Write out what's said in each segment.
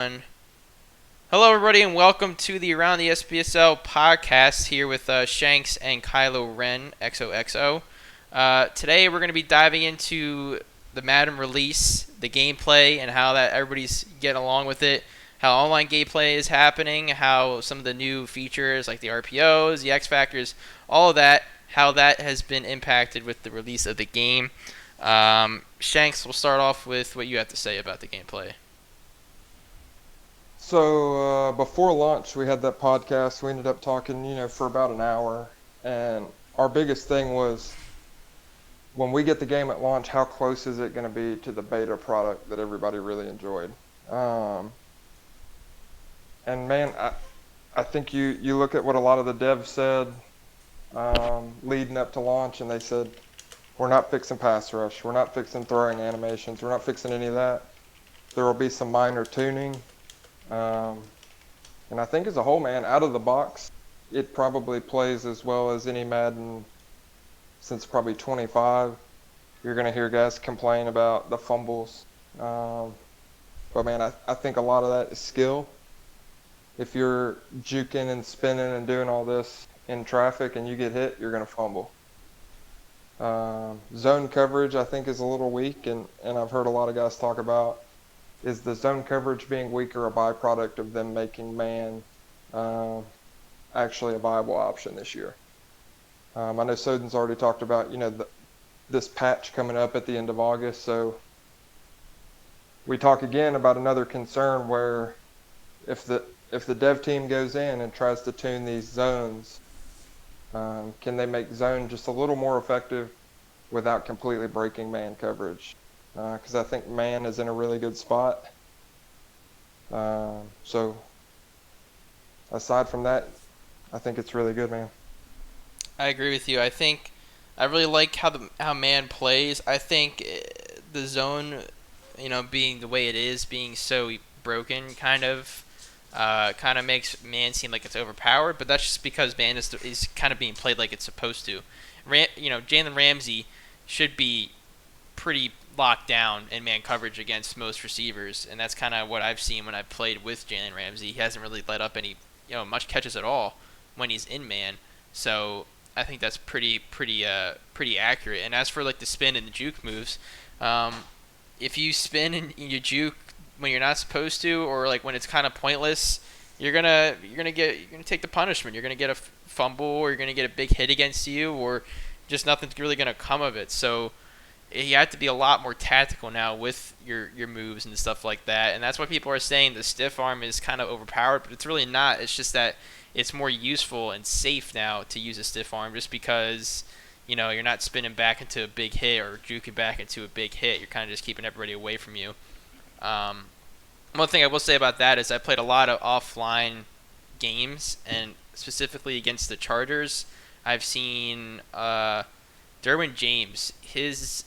Hello, everybody, and welcome to the Around the SBSL podcast here with Shanks and Kylo Ren, XOXO. Today, we're going to be diving into the Madden release, the gameplay, and how that everybody's getting along with it, how online gameplay is happening, how some of the new features like the RPOs, the X Factors, all of that, how that has been impacted with the release of the game. Shanks, we'll start off with what you have to say about the gameplay. So before launch, we had that podcast. We ended up talking, for about an hour. And our biggest thing was when we get the game at launch, how close is it going to be to the beta product that everybody really enjoyed? Um, and man, I think you look at what a lot of the devs said leading up to launch, and they said, we're not fixing pass rush. We're not fixing throwing animations. We're not fixing any of that. There will be some minor tuning. Um, And I think as a whole, man, out of the box, it probably plays as well as any Madden since probably 25. You're going to hear guys complain about the fumbles. Um, but, man, I think a lot of that is skill. If you're juking and spinning and doing all this in traffic and you get hit, you're going to fumble. Zone coverage, I think, is a little weak, and I've heard a lot of guys talk about is the zone coverage being weaker a byproduct of them making man uh, actually a viable option this year? I know Soden's already talked about, this patch coming up at the end of August. So we talk again about another concern where if the dev team goes in and tries to tune these zones, can they make zone just a little more effective without completely breaking man coverage? Because I think man is in a really good spot. So aside from that, I think it's really good, man. I agree with you. I think I really like how man plays. I think the zone, being the way it is, being so broken, kind of makes man seem like it's overpowered. But that's just because man is kind of being played like it's supposed to. Jalen Ramsey should be pretty locked down in man coverage against most receivers, and that's kind of what I've seen when I've played with Jalen Ramsey. He hasn't really let up any, much catches at all when he's in man. So I think that's pretty accurate. And as for like the spin and the juke moves, if you spin and you juke when you're not supposed to, or like when it's kind of pointless, you're gonna take the punishment. You're gonna get a fumble, or you're gonna get a big hit against you, or just nothing's really gonna come of it. So you have to be a lot more tactical now with your moves and stuff like that. And that's why people are saying the stiff arm is kind of overpowered, but it's really not. It's just that it's more useful and safe now to use a stiff arm just because, you're not spinning back into a big hit or juking back into a big hit. You're kind of just keeping everybody away from you. Um, One thing I will say about that is I played a lot of offline games, and specifically against the Chargers, I've seen Derwin James, his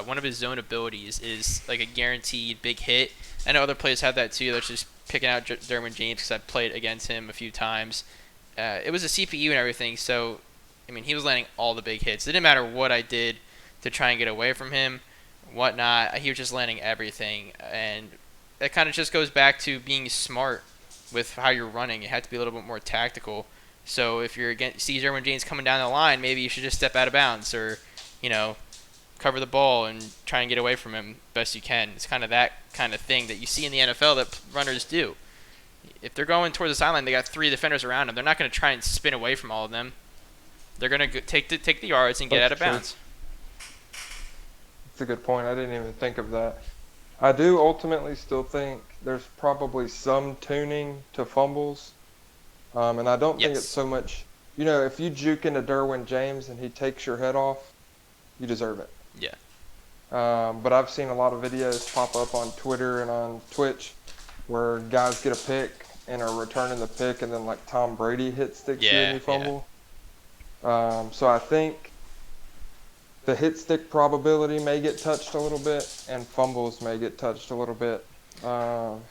one of his zone abilities is like a guaranteed big hit. I know other players have that too. Let's just picking out Derwin James because I've played against him a few times. It was a CPU and everything, so I mean he was landing all the big hits. It didn't matter what I did to try and get away from him, whatnot. He was just landing everything, and it kind of just goes back to being smart with how you're running. You have to be a little bit more tactical. So if you're against see Derwin James coming down the line, maybe you should just step out of bounds or you know cover the ball and try and get away from him best you can. It's kind of that kind of thing that you see in the NFL that runners do. If they're going towards the sideline, they got three defenders around them. They're not going to try and spin away from all of them. They're going to take the yards and get That's out of true. bounds. That's a good point. I didn't even think of that. I do ultimately still think there's probably some tuning to fumbles. And I don't think it's Yes. so much, if you juke into Derwin James and he takes your head off, you deserve it. Yeah. But I've seen a lot of videos pop up on Twitter and on Twitch where guys get a pick and are returning the pick, and then like Tom Brady hit sticks you and Yeah. you Yeah. fumble. So I think the hit stick probability may get touched a little bit, and fumbles may get touched a little bit. Um,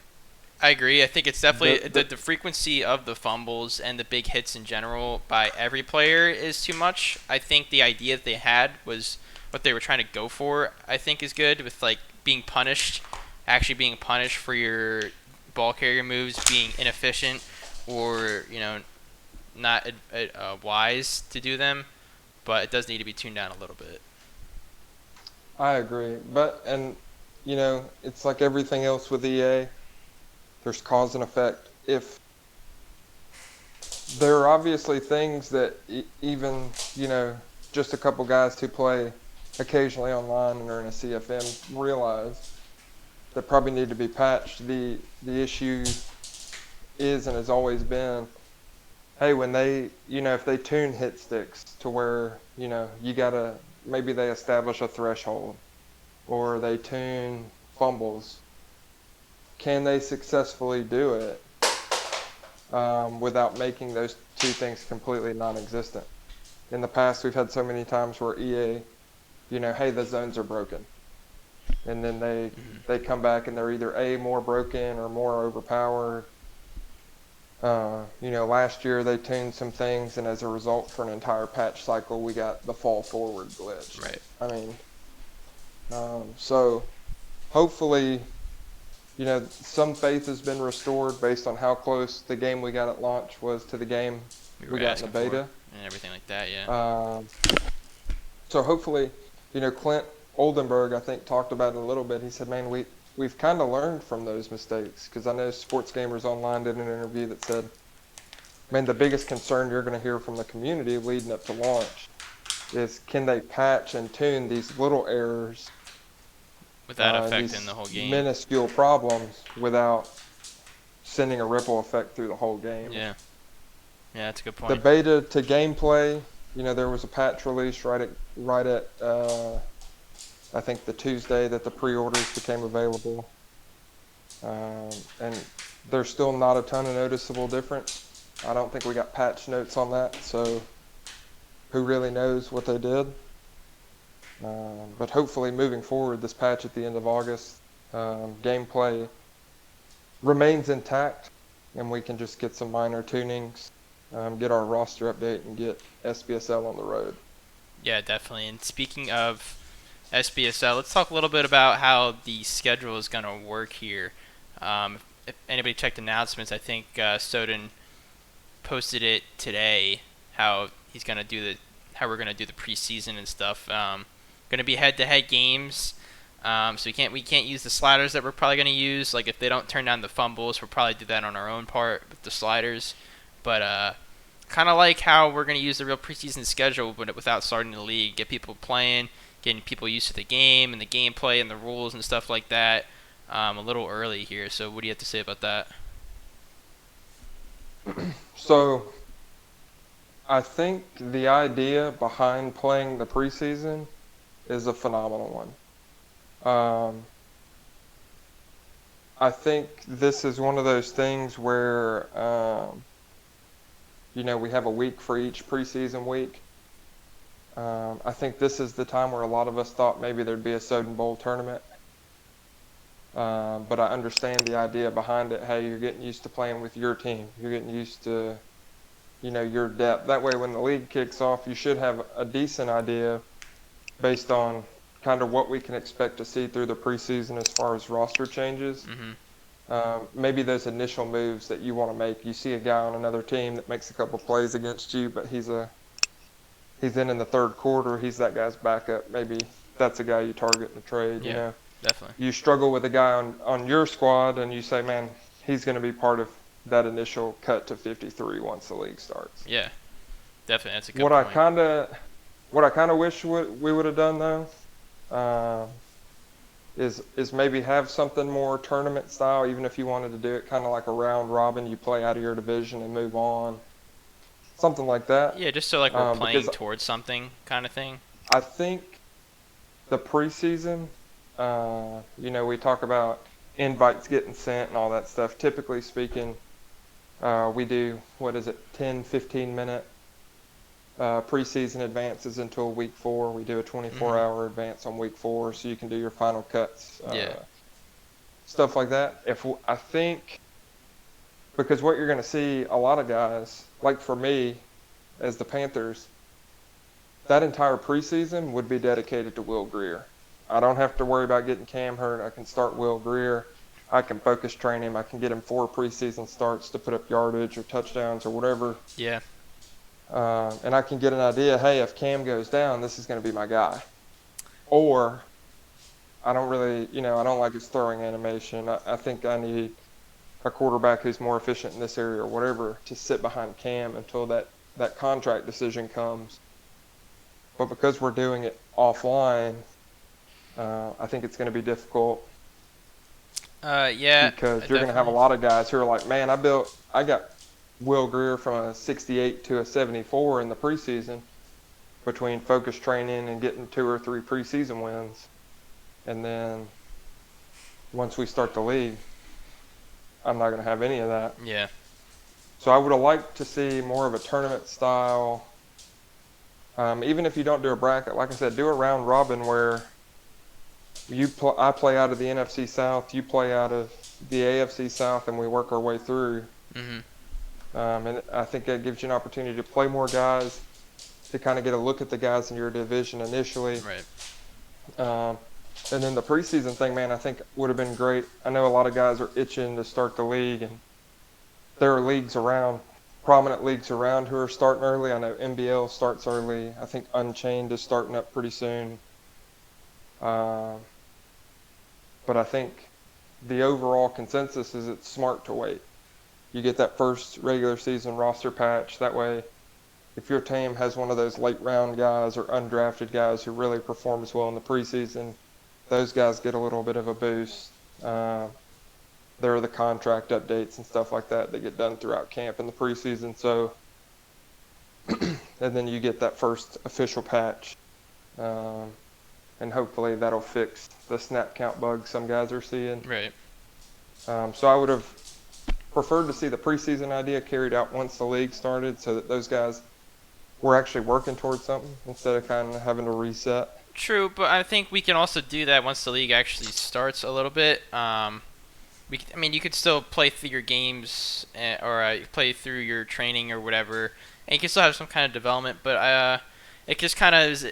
I agree. I think it's the definitely the, the the frequency of the fumbles and the big hits in general by every player is too much. I think the idea that they had was what they were trying to go for. I think is good with like being punished, actually being punished for your ball carrier moves being inefficient or not wise to do them, but it does need to be tuned down a little bit. I agree. And it's like everything else with EA. There's cause and effect. If there are obviously things that even, just a couple guys who play occasionally online and are in a CFM realize that probably need to be patched. The issue is and has always been, hey, when they, if they tune hit sticks to where, you gotta, maybe they establish a threshold or they tune fumbles, can they successfully do it without making those two things completely non-existent? In the past, we've had so many times where EA, hey, the zones are broken. And then they come back and they're either A, more broken or more overpowered. Last year they tuned some things, and as a result, for an entire patch cycle, we got the fall forward glitch. Right. I mean, so hopefully, some faith has been restored based on how close the game we got at launch was to the game we got in the beta. And everything like that, yeah. So hopefully, Clint Oldenburg, I think, talked about it a little bit. He said, man, we've kind of learned from those mistakes, because I know Sports Gamers Online did an interview that said, man, the biggest concern you're going to hear from the community leading up to launch is, can they patch and tune these little errors without affecting the whole game, minuscule problems, without sending a ripple effect through the whole game. Yeah, that's a good point. The beta to gameplay, there was a patch release right at I think the Tuesday that the pre-orders became available, and there's still not a ton of noticeable difference. I don't think we got patch notes on that, so who really knows what they did? But hopefully moving forward, this patch at the end of August, gameplay remains intact, and we can just get some minor tunings, get our roster update, and get SBSL on the road. Yeah, definitely. And speaking of SBSL, let's talk a little bit about how the schedule is going to work here. If anybody checked announcements, I think Soden posted it today, how he's going to do how we're going to do the preseason and stuff. Going to be head-to-head games, so we can't use the sliders that we're probably going to use. Like if they don't turn down the fumbles, we'll probably do that on our own part with the sliders. But kind of like how we're going to use the real preseason schedule, but without starting the league, get people playing, getting people used to the game and the gameplay and the rules and stuff like that a little early here. So what do you have to say about that? So I think the idea behind playing the preseason is a phenomenal one. I think this is one of those things where, we have a week for each preseason week. I think this is the time where a lot of us thought maybe there'd be a Soden Bowl tournament. But I understand the idea behind it. Hey, you're getting used to playing with your team. You're getting used to, your depth. That way when the league kicks off, you should have a decent idea based on kind of what we can expect to see through the preseason as far as roster changes. Maybe those initial moves that you want to make. You see a guy on another team that makes a couple plays against you, but he's in the third quarter. He's that guy's backup. Maybe that's a guy you target in the trade. Yeah, definitely. You struggle with a guy on your squad, and you say, man, he's going to be part of that initial cut to 53 once the league starts. Yeah, definitely. That's a good point. What I kind of wish we would have done though, is maybe have something more tournament style. Even if you wanted to do it kind of like a round robin, you play out of your division and move on. Something like that. Yeah, just so like we're playing towards something kind of thing. I think the preseason, we talk about invites getting sent and all that stuff. Typically speaking, we do, 10, 15 minute preseason advances until week 4. We do a 24-hour advance on week 4, so you can do your final cuts. Stuff like that. I think, because what you're going to see a lot of guys, like for me, as the Panthers, that entire preseason would be dedicated to Will Greer. I don't have to worry about getting Cam hurt. I can start Will Greer. I can focus train him. I can get him 4 preseason starts to put up yardage or touchdowns or whatever. Yeah. And I can get an idea, hey, if Cam goes down, this is going to be my guy. Or I don't really, I don't like his throwing animation. I think I need a quarterback who's more efficient in this area or whatever to sit behind Cam until that contract decision comes. But because we're doing it offline, I think it's going to be difficult Yeah, because you're going to have a definitely. lot of guys who are like, man, I got Will Greer from a 68 to a 74 in the preseason between focus training and getting 2 or 3 preseason wins. And then once we start the league, I'm not going to have any of that. Yeah. So I would have liked to see more of a tournament style. Even if you don't do a bracket, like I said, do a round robin where I play out of the NFC South, you play out of the AFC South, and we work our way through. Mhm. And I think that gives you an opportunity to play more guys, to kind of get a look at the guys in your division initially. Right. Um, and then the preseason thing, man, I think would have been great. I know a lot of guys are itching to start the league, and there are leagues around, prominent leagues around who are starting early. I know NBL starts early. I think Unchained is starting up pretty soon. Um, but I think the overall consensus is it's smart to wait. You get that first regular season roster patch. That way, if your team has one of those late round guys or undrafted guys who really performs well in the preseason, those guys get a little bit of a boost. There are the contract updates and stuff like that get done throughout camp in the preseason. So, and then you get that first official patch. And hopefully that'll fix the snap count bug some guys are seeing. Right. So I would have preferred to see the preseason idea carried out once the league started so that those guys were actually working towards something instead of kind of having to reset. True, but I think we can also do that once the league actually starts a little bit. You could still play through your games or play through your training or whatever, and you can still have some kind of development. But it just kind of is,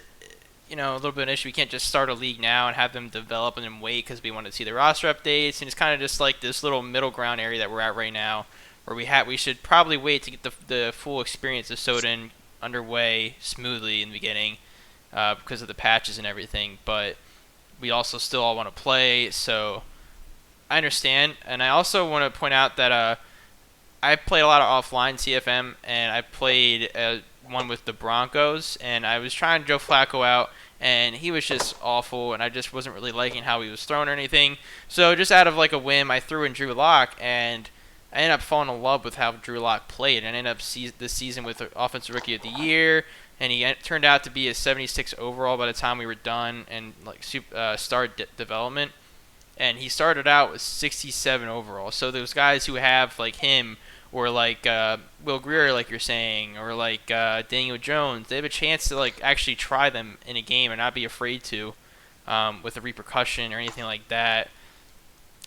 a little bit of an issue. We can't just start a league now and have them develop and then wait because we want to see the roster updates, and it's kind of just like this little middle ground area that we're at right now, where we should probably wait to get the full experience of Soden underway smoothly in the beginning, because of the patches and everything. But we also still all want to play, so I understand. And I also want to point out that I played a lot of offline CFM, and I played one with the Broncos, and I was trying Joe Flacco out, and he was just awful, and I just wasn't really liking how he was thrown or anything. So just out of like a whim, I threw in Drew Lock, and I ended up falling in love with how Drew Lock played, and I ended up this season with Offensive Rookie of the Year, and he turned out to be a 76 overall by the time we were done and like started development. And he started out with 67 overall. So those guys who have like him, or like Will Greer, like you're saying, or like Daniel Jones, they have a chance to like actually try them in a game and not be afraid to, with a repercussion or anything like that,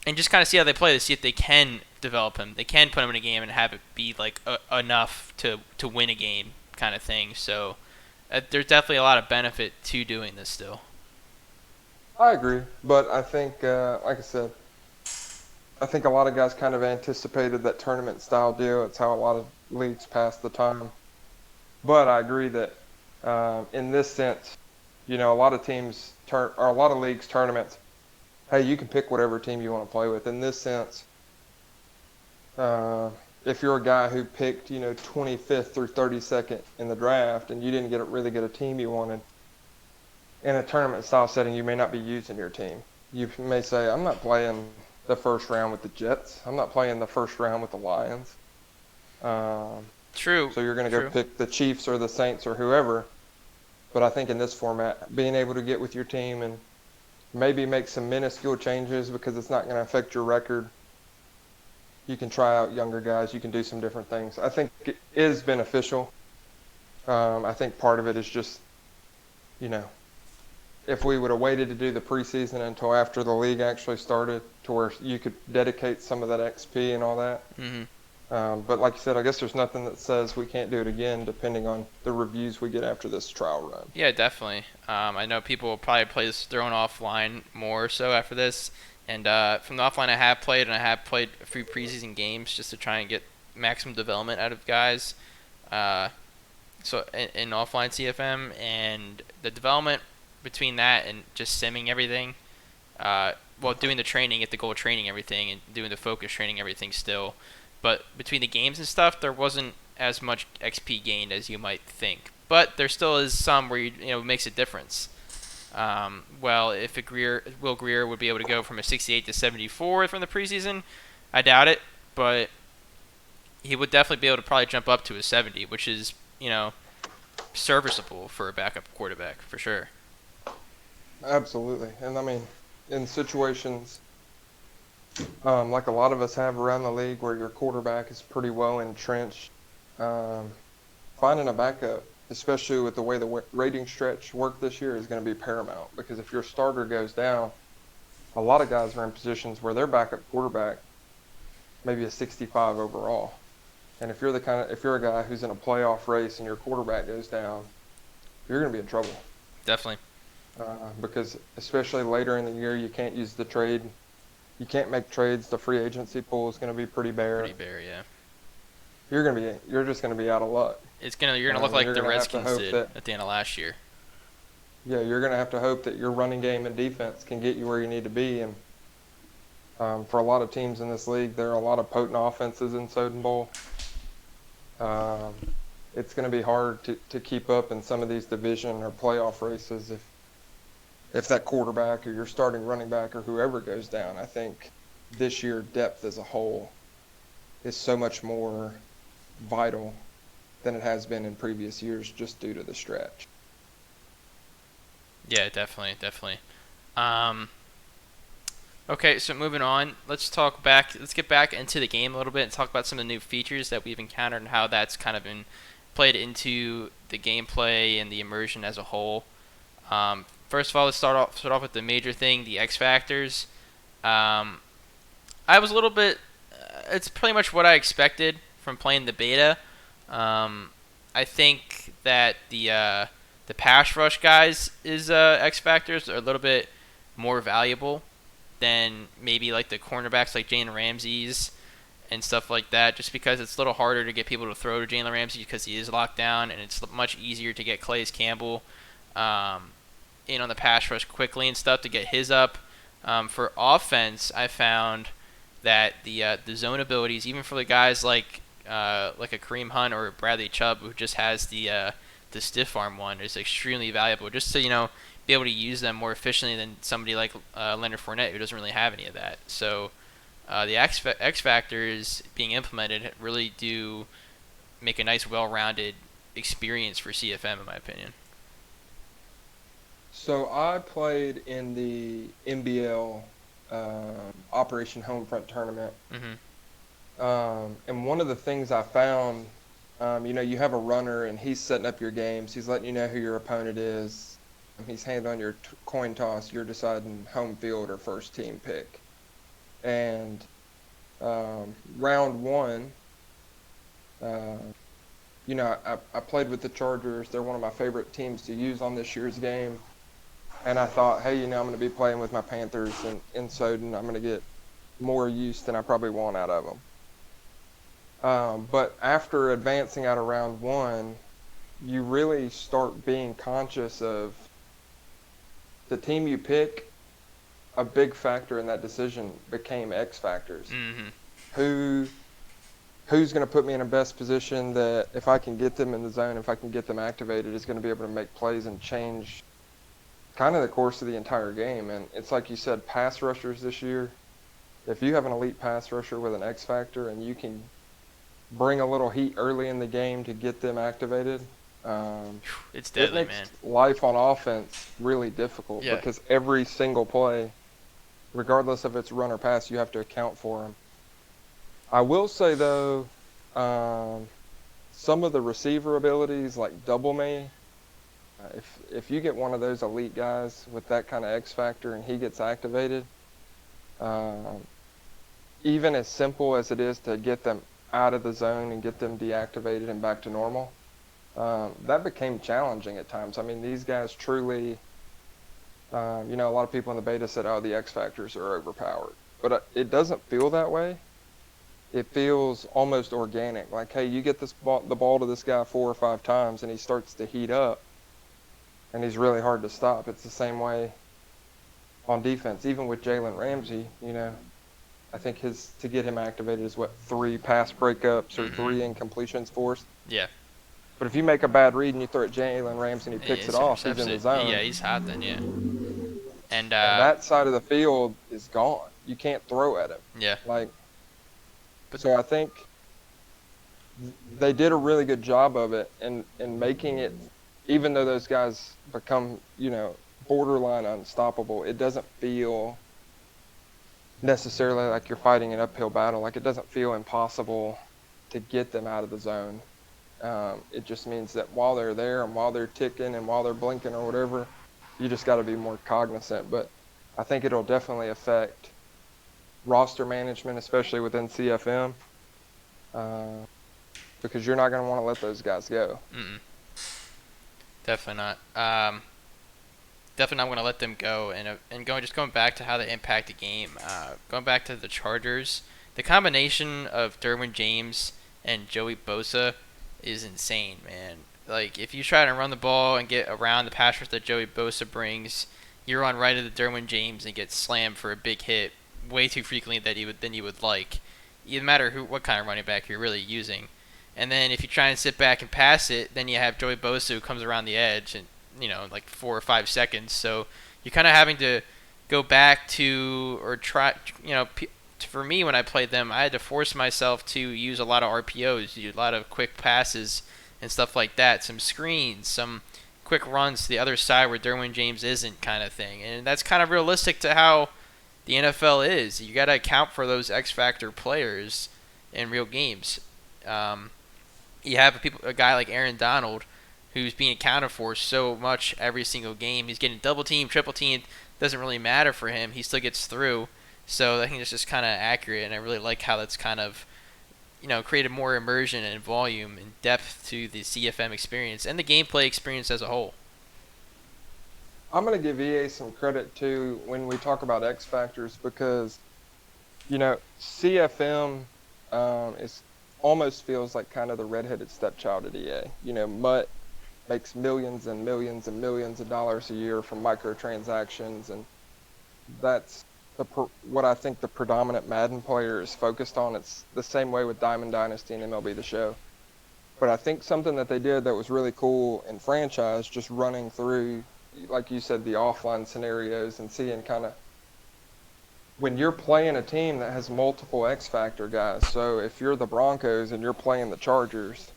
and just kind of see how they play to see if they can develop him. They can put him in a game and have it be like enough to win a game kind of thing. So there's definitely a lot of benefit to doing this still. I agree, but I think, like I said, I think a lot of guys kind of anticipated that tournament style deal. It's how a lot of leagues pass the time. But I agree that in this sense, a lot of teams or a lot of leagues tournaments, hey, you can pick whatever team you want to play with. In this sense, if you're a guy who picked 25th through 32nd in the draft and you didn't really get a team you wanted, in a tournament style setting, you may not be using your team. You may say, I'm not playing the first round with the Jets. I'm not playing the first round with the Lions. True. So you're going to go pick the Chiefs or the Saints or whoever. But I think in this format, being able to get with your team and maybe make some minuscule changes because it's not going to affect your record. You can try out younger guys. You can do some different things. I think it is beneficial. I think part of it is just, if we would have waited to do the preseason until after the league actually started to where you could dedicate some of that XP and all that. Mm-hmm. But like you said, I guess there's nothing that says we can't do it again depending on the reviews we get after this trial run. Yeah, definitely. I know people will probably play their own offline more so after this, And from the offline, I have played, and I have played a few preseason games just to try and get maximum development out of guys. Uh, in offline CFM, and the development between that and just simming everything, doing the training at the goal training everything and doing the focus training everything still, but between the games and stuff, there wasn't as much XP gained as you might think. But there still is some where it makes a difference. If Will Greer would be able to go from a 68 to 74 from the preseason, I doubt it, but he would definitely be able to probably jump up to a 70, which is serviceable for a backup quarterback for sure. Absolutely. And I mean, in situations like a lot of us have around the league where your quarterback is pretty well entrenched, um, finding a backup, especially with the way the rating stretch worked this year, is going to be paramount. Because if your starter goes down, a lot of guys are in positions where their backup quarterback maybe a 65 overall. And if you're a guy who's in a playoff race and your quarterback goes down, you're going to be in trouble. Definitely. Because especially later in the year, you can't use the trade. You can't make trades. The free agency pool is going to be pretty bare. Pretty bare, yeah. You're just going to be out of luck. You're gonna look like the Redskins did at the end of last year. Yeah, you're going to have to hope that your running game and defense can get you where you need to be. And for a lot of teams in this league, there are a lot of potent offenses in Soden Bowl. It's going to be hard to keep up in some of these division or playoff races if that quarterback or your starting running back or whoever goes down. I think this year depth as a whole is so much more vital than it has been in previous years just due to the stretch. Yeah, definitely. Okay, so moving on, let's get back into the game a little bit and talk about some of the new features that we've encountered and how that's kind of been played into the gameplay and the immersion as a whole. First of all, let's start off with the major thing, the X factors. I was a little bit. It's pretty much what I expected from playing the beta. I think that the pass rush guys is X factors are a little bit more valuable than maybe like the cornerbacks like Jalen Ramsey's and stuff like that, just because it's a little harder to get people to throw to Jalen Ramsey because he is locked down, and it's much easier to get Calais Campbell in on the pass rush quickly and stuff to get his up. For offense, I found that the zone abilities, even for the guys like a Kareem Hunt or Bradley Chubb, who just has the stiff arm one, is extremely valuable just to be able to use them more efficiently than somebody like Leonard Fournette, who doesn't really have any of that. So the X factors being implemented really do make a nice, well-rounded experience for CFM, in my opinion. So I played in the NBL Operation Homefront tournament. And one of the things I found, you have a runner and he's setting up your games. He's letting you know who your opponent is. He's handling your coin toss. You're deciding home field or first team pick. And round one, I played with the Chargers. They're one of my favorite teams to use on this year's game. And I thought, hey, I'm going to be playing with my Panthers in Soden. I'm going to get more use than I probably want out of them. But after advancing out of round one, you really start being conscious of the team you pick. A big factor in that decision became X factors. Mm-hmm. Who's going to put me in a best position that if I can get them in the zone, if I can get them activated, is going to be able to make plays and change kind of the course of the entire game. And it's like you said, pass rushers this year, if you have an elite pass rusher with an X factor and you can bring a little heat early in the game to get them activated, it's deadly, it makes man. life on offense really difficult because every single play, regardless of its run or pass, you have to account for them. I will say, though, some of the receiver abilities, like double me, if you get one of those elite guys with that kind of X factor and he gets activated, even as simple as it is to get them out of the zone and get them deactivated and back to normal, that became challenging at times. I mean, these guys truly A lot of people in the beta said, "Oh, the X factors are overpowered," but it doesn't feel that way. It feels almost organic. Like, hey, you get the ball to this guy 4 or 5 times, and he starts to heat up, and he's really hard to stop. It's the same way on defense, even with Jalen Ramsey. I think his to get him activated is what 3 pass breakups or Mm-hmm. 3 incompletions forced. Yeah. But if you make a bad read and you throw it Jalen Ramsey and he picks it off, he's Intercepts in the it. zone, Yeah, he's hot then. Yeah. And and that side of the field is gone. You can't throw at him. yeah. Like, But so I think they did a really good job of it in making it, even though those guys become, borderline unstoppable, it doesn't feel necessarily like you're fighting an uphill battle. Like, it doesn't feel impossible to get them out of the zone. It just means that while they're there and while they're ticking and while they're blinking or whatever, you just got to be more cognizant. But I think it'll definitely affect roster management, especially within CFM, because you're not going to want to let those guys go. mm-mm, definitely not. Definitely not going to let them go. And going back to how they impact the game. Going back to the Chargers, the combination of Derwin James and Joey Bosa is insane, man. Like, if you try to run the ball and get around the pass rush that Joey Bosa brings, you're on right of the Derwin James and get slammed for a big hit way too frequently than you would like. No matter what kind of running back you're really using. And then if you try and sit back and pass it, then you have Joey Bosa who comes around the edge and like 4 or 5 seconds. So you're kind of having to go back to or try. For me when I played them, I had to force myself to use a lot of RPOs, use a lot of quick passes and stuff like that. Some screens, some quick runs to the other side where Derwin James isn't, kind of thing. And that's kind of realistic to how the NFL is. You got to account for those X factor players in real games. You have a guy like Aaron Donald who's being accounted for so much every single game. He's getting double teamed, triple teamed. Doesn't really matter for him. He still gets through. So I think it's just kind of accurate, and I really like how that's kind of created more immersion and volume and depth to the CFM experience and the gameplay experience as a whole. I'm going to give EA some credit too when we talk about X factors because CFM is almost feels like kind of the redheaded stepchild at EA. Mutt makes millions and millions and millions of dollars a year from microtransactions, and that's what I think the predominant Madden player is focused on. It's the same way with Diamond Dynasty and MLB The Show. But I think something that they did that was really cool in franchise, just running through, like you said, the offline scenarios and seeing kind of when you're playing a team that has multiple X Factor guys. So if you're the Broncos and you're playing the Chargers,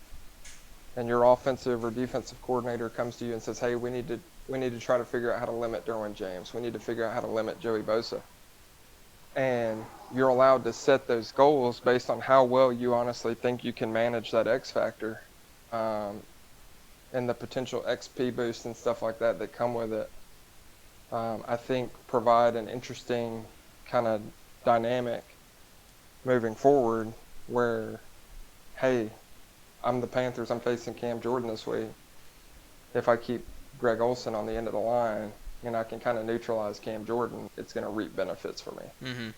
and your offensive or defensive coordinator comes to you and says, "Hey, we need to try to figure out how to limit Derwin James. We need to figure out how to limit Joey Bosa." And you're allowed to set those goals based on how well you honestly think you can manage that X factor, and the potential XP boost and stuff like that that come with it. I think provide an interesting kind of dynamic moving forward where, hey, I'm the Panthers, I'm facing Cam Jordan this week. If I keep Greg Olsen on the end of the line and I can kind of neutralize Cam Jordan, it's going to reap benefits for me. Mm-hmm.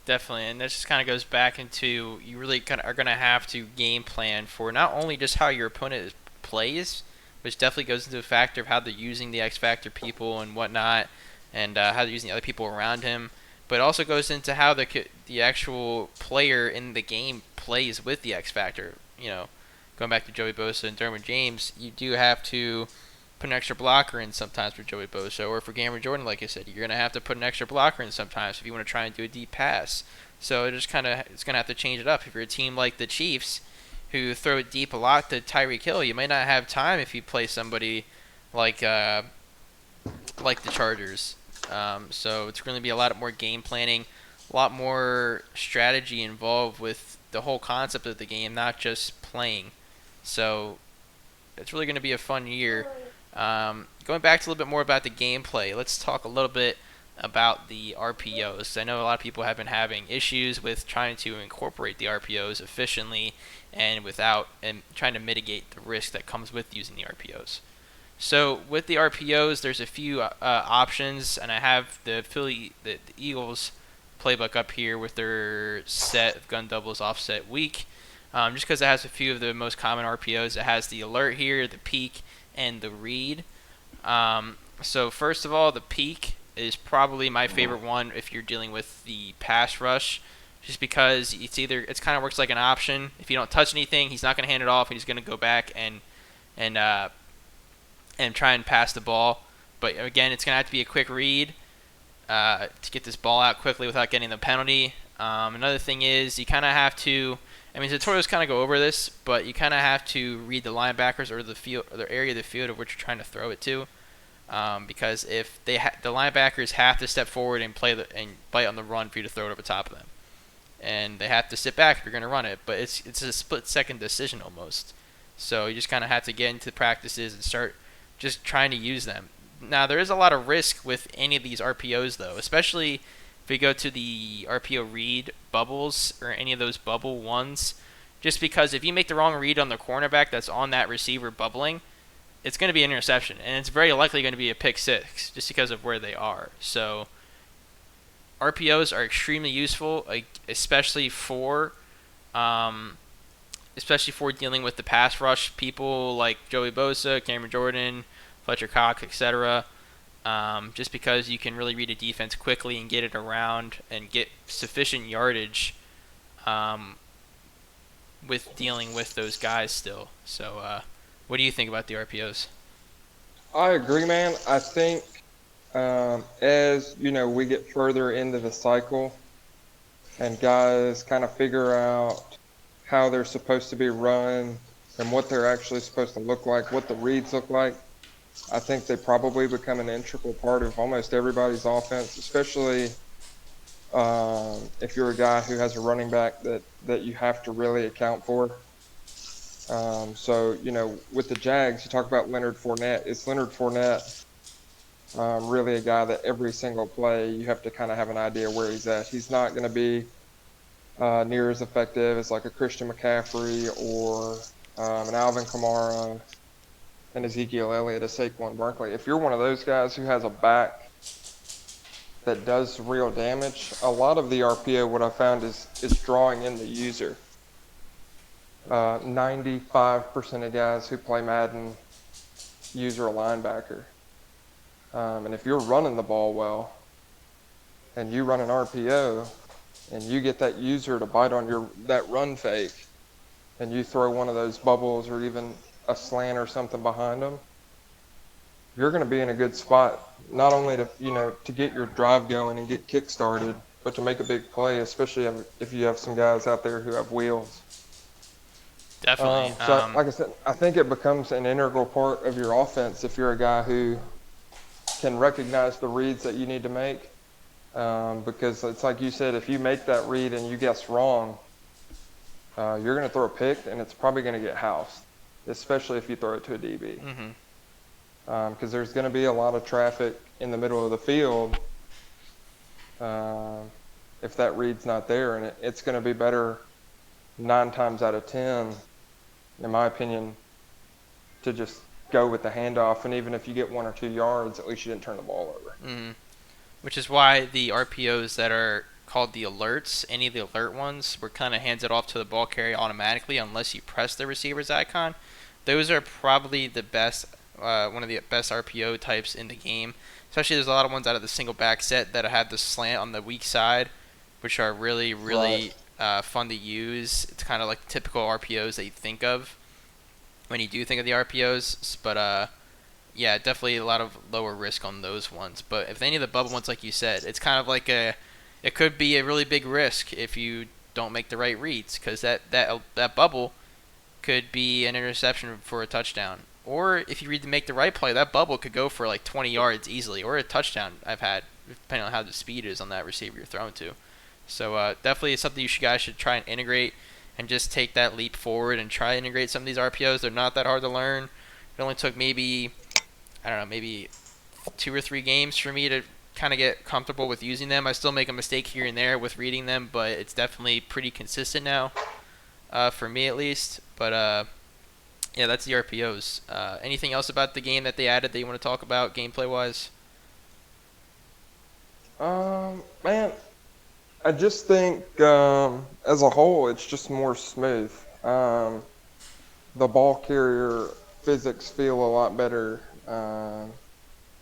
Definitely, and this just kind of goes back into you really kind of are going to have to game plan for not only just how your opponent plays, which definitely goes into a factor of how they're using the X Factor people and whatnot, and how they're using the other people around him, but it also goes into how the actual player in the game plays with the X Factor. Going back to Joey Bosa and Derwin James, you do have to put an extra blocker in sometimes for Joey Bosa, or for Cameron Jordan, like I said, you're gonna have to put an extra blocker in sometimes if you want to try and do a deep pass. So it's gonna have to change it up. If you're a team like the Chiefs, who throw it deep a lot to Tyreek Hill, you might not have time if you play somebody like the Chargers. So it's going to be a lot more game planning, a lot more strategy involved with the whole concept of the game, not just playing. So it's really going to be a fun year. Going back to a little bit more about the gameplay, let's talk a little bit about the RPOs. I know a lot of people have been having issues with trying to incorporate the RPOs efficiently and trying to mitigate the risk that comes with using the RPOs. So with the RPOs, there's a few options, and I have the Eagles playbook up here with their set of gun doubles offset weak. Just because it has a few of the most common RPOs, it has the alert here, the peek, and the read. So first of all, the peek is probably my favorite one if you're dealing with the pass rush, just because it's kind of works like an option. If you don't touch anything, he's not going to hand it off, and he's going to go back and and try and pass the ball. But again, it's going to have to be a quick read to get this ball out quickly without getting the penalty. Another thing is you kind of have to. I mean, tutorials kind of go over this, but you kind of have to read the linebackers or the field, or the area of the field of which you're trying to throw it to, because if the linebackers have to step forward and and bite on the run for you to throw it over top of them, and they have to sit back if you're going to run it. But it's a split second decision almost. So you just kind of have to get into practices and start just trying to use them. Now, there is a lot of risk with any of these RPOs, though, especially if we go to the RPO read bubbles or any of those bubble ones, just because if you make the wrong read on the cornerback that's on that receiver bubbling, it's going to be an interception, and it's very likely going to be a pick six just because of where they are. So RPOs are extremely useful, um, especially for dealing with the pass rush people like Joey Bosa, Cameron Jordan, Fletcher Cox, etc. Just because you can really read a defense quickly and get it around and get sufficient yardage with dealing with those guys still. So, what do you think about the RPOs? I agree, man. I think as we get further into the cycle and guys kind of figure out how they're supposed to be run and what they're actually supposed to look like, what the reads look like, I think they probably become an integral part of almost everybody's offense, especially if you're a guy who has a running back that you have to really account for. So, with the Jags, you talk about Leonard Fournette. Is Leonard Fournette really a guy that every single play you have to kind of have an idea where he's at? He's not going to be near as effective as like a Christian McCaffrey or an Alvin Kamara, and Ezekiel Elliott, a Saquon Barkley. If you're one of those guys who has a back that does real damage, a lot of the RPO, what I found is drawing in the user. 95% of guys who play Madden user a linebacker. And if you're running the ball well and you run an RPO and you get that user to bite on that run fake and you throw one of those bubbles or even a slant or something behind them, you're going to be in a good spot, not only to get your drive going and get kick started, but to make a big play, especially if you have some guys out there who have wheels. Definitely. Like I said, I think it becomes an integral part of your offense if you're a guy who can recognize the reads that you need to make, because it's like you said, if you make that read and you guess wrong, you're going to throw a pick and it's probably going to get housed, especially if you throw it to a DB. Because there's going to be a lot of traffic in the middle of the field if that read's not there, and it's going to be better 9 times out of 10, in my opinion, to just go with the handoff, and even if you get 1 or 2 yards, at least you didn't turn the ball over. Which is why the RPOs that are called the alerts, any of the alert ones, where kind of hands it off to the ball carrier automatically unless you press the receiver's icon. Those are probably the best, one of the best RPO types in the game. Especially there's a lot of ones out of the single back set that have the slant on the weak side, which are really, really fun to use. It's kind of like the typical RPOs that you think of when you do think of the RPOs. But yeah, definitely a lot of lower risk on those ones. But if any of the bubble ones, like you said, it's kind of like it could be a really big risk if you don't make the right reads, because that bubble could be an interception for a touchdown. Or if you make the right play, that bubble could go for like 20 yards easily, or a touchdown I've had, depending on how the speed is on that receiver you're throwing to. So definitely it's something you guys should try and integrate and just take that leap forward and try to integrate some of these RPOs. They're not that hard to learn. It only took maybe 2 or 3 games for me to kind of get comfortable with using them. I still make a mistake here and there with reading them, but it's definitely pretty consistent now, for me at least. But Yeah, that's the RPOs. Anything else about the game that they added that you want to talk about gameplay wise? Man, I just think as a whole, it's just more smooth. The ball carrier physics feel a lot better.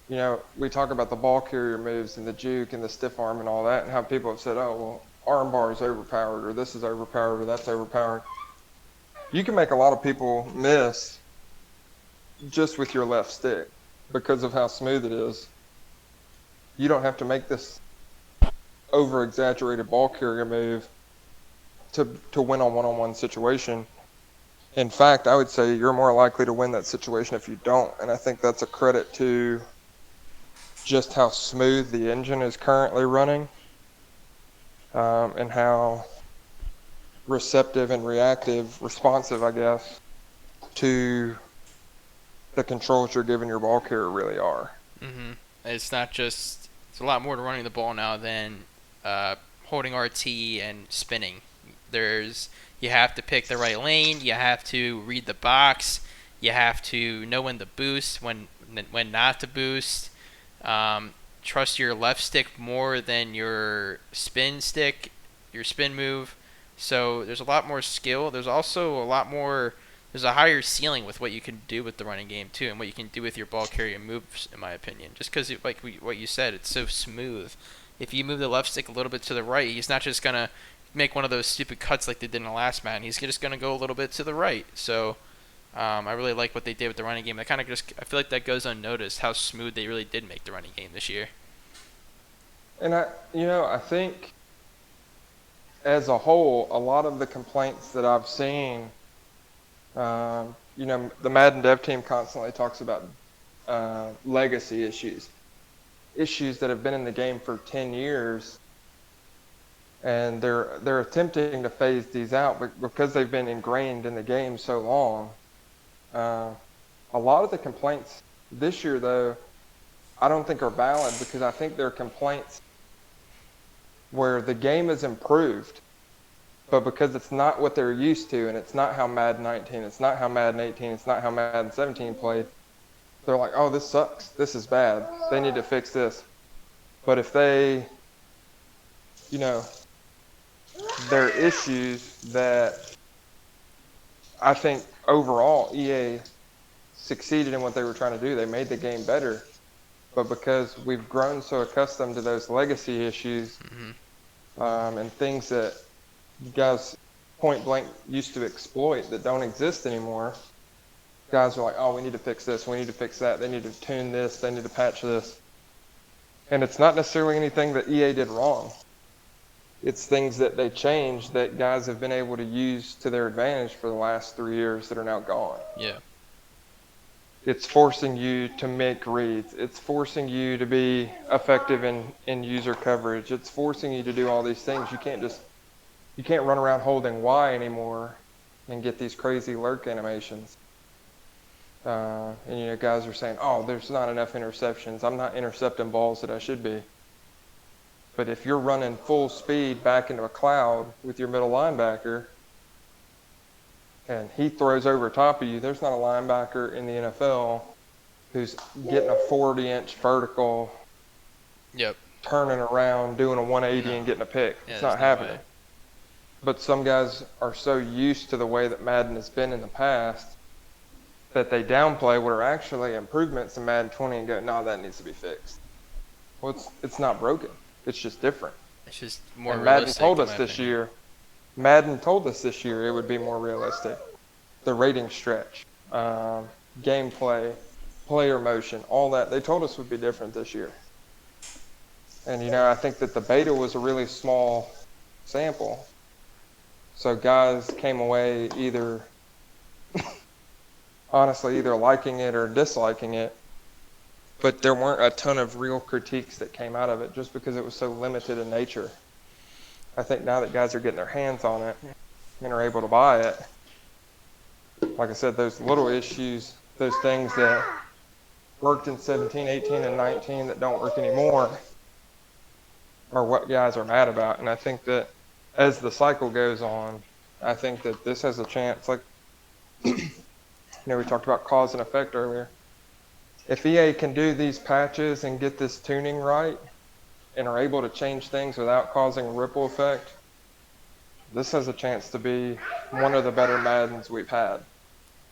We talk about the ball carrier moves and the juke and the stiff arm and all that, and how people have said, "Oh, well, arm bar is overpowered, or this is overpowered, or that's overpowered." You can make a lot of people miss just with your left stick because of how smooth it is. You don't have to make this over exaggerated ball carrier move to win on one-on-one situation. In fact, I would say you're more likely to win that situation if you don't. And I think that's a credit to just how smooth the engine is currently running, and how receptive and responsive, I guess, to the controls you're giving your ball carrier really are. Mm-hmm. It's not just. It's a lot more to running the ball now than holding RT and spinning. You have to pick the right lane. You have to read the box. You have to know when to boost, when not to boost. Trust your left stick more than your spin stick, your spin move. So there's a lot more skill. There's also a lot more. There's a higher ceiling with what you can do with the running game too, and what you can do with your ball carrier moves, in my opinion. Just because, what you said, it's so smooth. If you move the left stick a little bit to the right, he's not just gonna make one of those stupid cuts like they did in the last man. He's just gonna go a little bit to the right. So I really like what they did with the running game. I feel like that goes unnoticed how smooth they really did make the running game this year. And I think as a whole, a lot of the complaints that I've seen, the Madden dev team constantly talks about legacy issues that have been in the game for 10 years, and they're attempting to phase these out, but because they've been ingrained in the game so long. A lot of the complaints this year, though, I don't think are valid, because I think they're complaints where the game is improved, but because it's not what they're used to, and it's not how Madden 19, it's not how Madden 18, it's not how Madden 17 played, they're like, oh, this sucks. This is bad. They need to fix this. But if there are issues that I think overall EA succeeded in what they were trying to do. They made the game better. But because we've grown so accustomed to those legacy issues, and things that guys point blank used to exploit that don't exist anymore, guys are like, oh, we need to fix this, we need to fix that, they need to tune this, they need to patch this. And it's not necessarily anything that EA did wrong. It's things that they changed that guys have been able to use to their advantage for the last 3 years that are now gone. Yeah. It's forcing you to make reads. It's forcing you to be effective in user coverage. It's forcing you to do all these things. You can't run around holding Y anymore and get these crazy lurk animations. And guys are saying, oh, there's not enough interceptions. I'm not intercepting balls that I should be. But if you're running full speed back into a cloud with your middle linebacker, and he throws over top of you, there's not a linebacker in the NFL who's getting a 40-inch vertical, turning around, doing a 180 and getting a pick. Yeah, it's not happening. But some guys are so used to the way that Madden has been in the past that they downplay what are actually improvements in Madden 20 and go, no, that needs to be fixed. Well, it's not broken. It's just different. It's just more and realistic. Madden told us this year it would be more realistic. The rating stretch, gameplay, player motion, all that, they told us would be different this year. And, I think that the beta was a really small sample. So guys came away honestly, either liking it or disliking it. But there weren't a ton of real critiques that came out of it just because it was so limited in nature. I think now that guys are getting their hands on it and are able to buy it, like I said, those little issues, those things that worked in 17, 18, and 19 that don't work anymore are what guys are mad about. And I think that as the cycle goes on, I think that this has a chance. Like We talked about cause and effect earlier. If EA can do these patches and get this tuning right and are able to change things without causing a ripple effect, this has a chance to be one of the better Maddens we've had.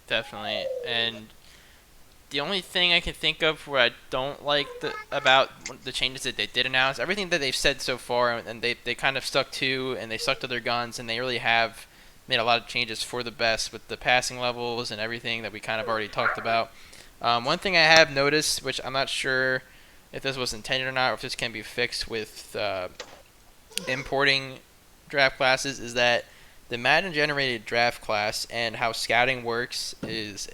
Definitely. And the only thing I can think of where I don't like about the changes that they did announce, everything that they've said so far, and they kind of stuck to, and they stuck to their guns, and they really have made a lot of changes for the best with the passing levels and everything that we kind of already talked about. One thing I have noticed, which I'm not sure if this was intended or not, or if this can be fixed with importing draft classes, is that the Madden generated draft class and how scouting works is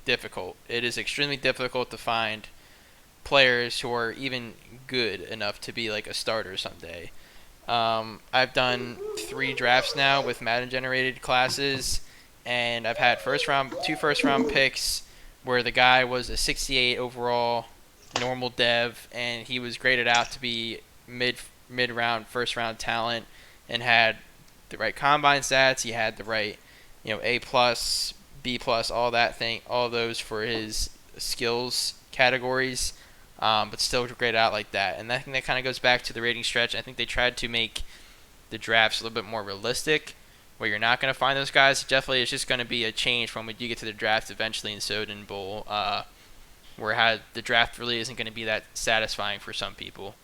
difficult. It is extremely difficult to find players who are even good enough to be like a starter someday. I've done 3 drafts now with Madden generated classes, and I've had two first round picks where the guy was a 68 overall normal dev, and he was graded out to be mid round first round talent, and had the right combine stats. He had the right A plus, B plus, all those for his skills categories, but still graded out like that. And I think that kind of goes back to the rating stretch. I think they tried to make the drafts a little bit more realistic, where you're not going to find those guys. Definitely, it's just going to be a change from when you get to the draft eventually in Soden Bowl, where the draft really isn't going to be that satisfying for some people.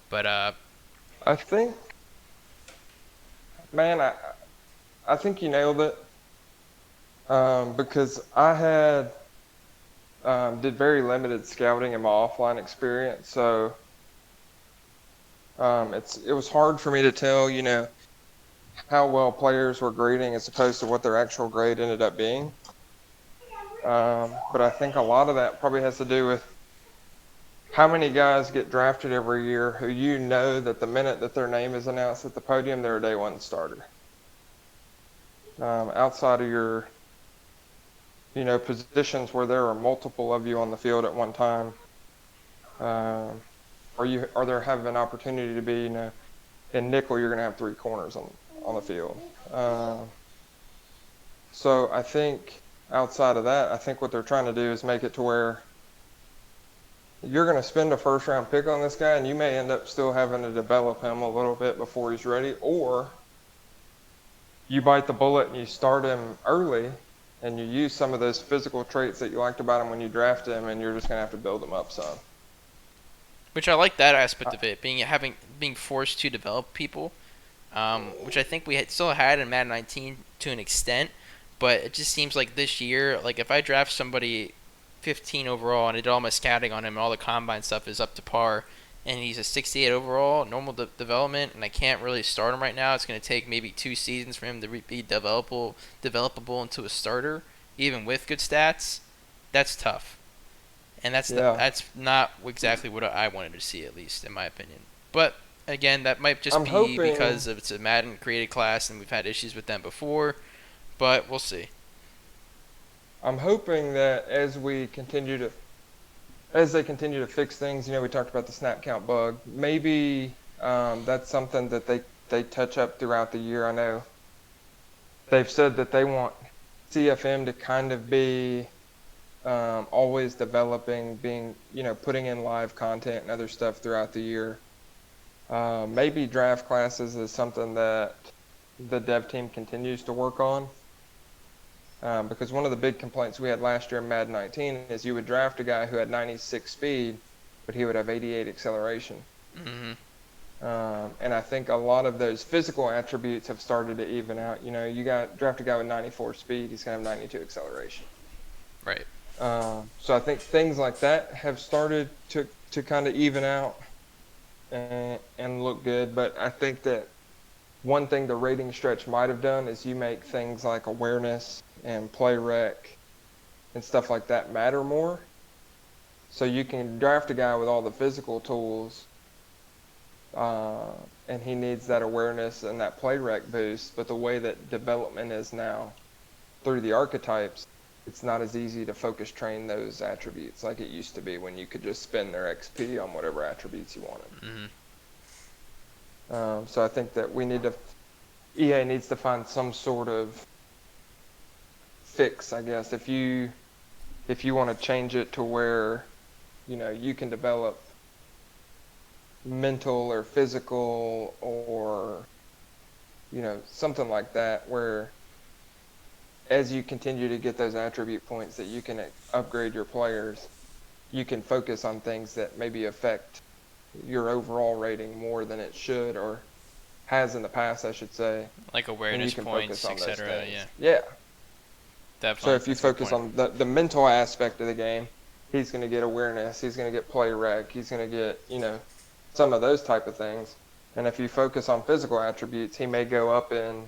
But I think, man, I think you nailed it, because I had did very limited scouting in my offline experience, so it was hard for me to tell, how well players were grading as opposed to what their actual grade ended up being. But I think a lot of that probably has to do with how many guys get drafted every year who that the minute that their name is announced at the podium, they're a day one starter. Outside of your, positions where there are multiple of you on the field at one time, or there have an opportunity to be, in nickel, you're going to have 3 corners on the field. So I think outside of that, I think what they're trying to do is make it to where you're going to spend a first round pick on this guy, and you may end up still having to develop him a little bit before he's ready, or you bite the bullet and you start him early and you use some of those physical traits that you liked about him when you draft him, and you're just going to have to build him up some. which I like that aspect of it, being forced to develop people, which I think still had in Madden 19 to an extent, but it just seems like this year, like if I draft somebody 15 overall and I did all my scouting on him and all the combine stuff is up to par, and he's a 68 overall, normal development, and I can't really start him right now. It's going to take maybe 2 seasons for him to be developable into a starter, even with good stats. That's tough. And Yeah. that's not exactly what I wanted to see, at least in my opinion. But again, that might just I'm be hoping because it's a Madden created class and we've had issues with them before. But we'll see. I'm hoping that as they continue to fix things, we talked about the snap count bug. Maybe that's something that they touch up throughout the year. I know they've said that they want CFM to kind of be always developing, putting in live content and other stuff throughout the year. Maybe draft classes is something that the dev team continues to work on. Because one of the big complaints we had last year in Madden 19 is you would draft a guy who had 96 speed, but he would have 88 acceleration. Mm-hmm. And I think a lot of those physical attributes have started to even out. Draft a guy with 94 speed, he's going to have 92 acceleration. Right. So I think things like that have started to kind of even out and look good. But I think that one thing the rating stretch might have done is you make things like awareness and play rec and stuff like that matter more. So you can draft a guy with all the physical tools, and he needs that awareness and that play rec boost. But the way that development is now through the archetypes, it's not as easy to focus train those attributes like it used to be when you could just spend their XP on whatever attributes you wanted. Mm-hmm. So I think that EA needs to find some sort of fix, I guess. If you want to change it to where, you can develop mental or physical or, something like that, where as you continue to get those attribute points that you can upgrade your players, you can focus on things that maybe affect your overall rating more than it should or has in the past, I should say, Like and you awareness can focus points, on those etc. Yeah, things. Yeah. So definitely. if you That's a good focus point. on the mental aspect of the game, he's going to get awareness, he's going to get play rec, he's going to get, some of those type of things. And if you focus on physical attributes, he may go up in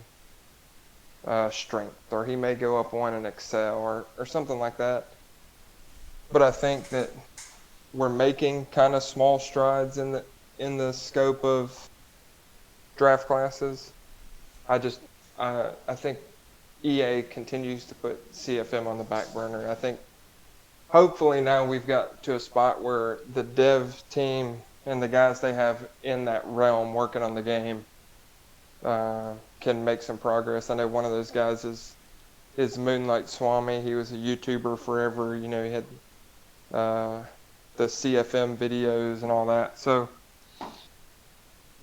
strength, or he may go up one in excel, or something like that. But I think that we're making kind of small strides in the scope of draft classes. I just I think EA continues to put CFM on the back burner. I think hopefully now we've got to a spot where the dev team and the guys they have in that realm working on the game can make some progress. I know one of those guys is Moonlight Swami. He was a YouTuber forever. He had uh, the CFM videos and all that. So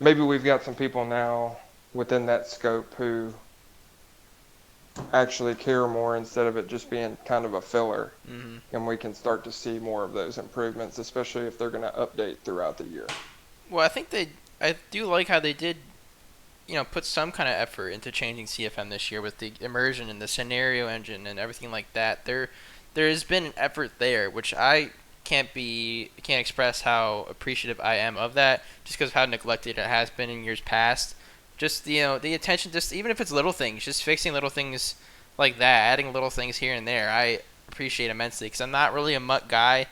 maybe we've got some people now within that scope who actually care more instead of it just being kind of a filler. Hmm. And we can start to see more of those improvements, especially if they're going to update throughout the year. Well, I do like how they did, put some kind of effort into changing CFM this year with the immersion and the scenario engine and everything like that. There has been an effort there, which I can't express how appreciative I am of that, just because of how neglected it has been in years past. Just the attention, just even if it's little things, just fixing little things like that, adding little things here and there, I appreciate immensely. Because I'm not really a mutt guy.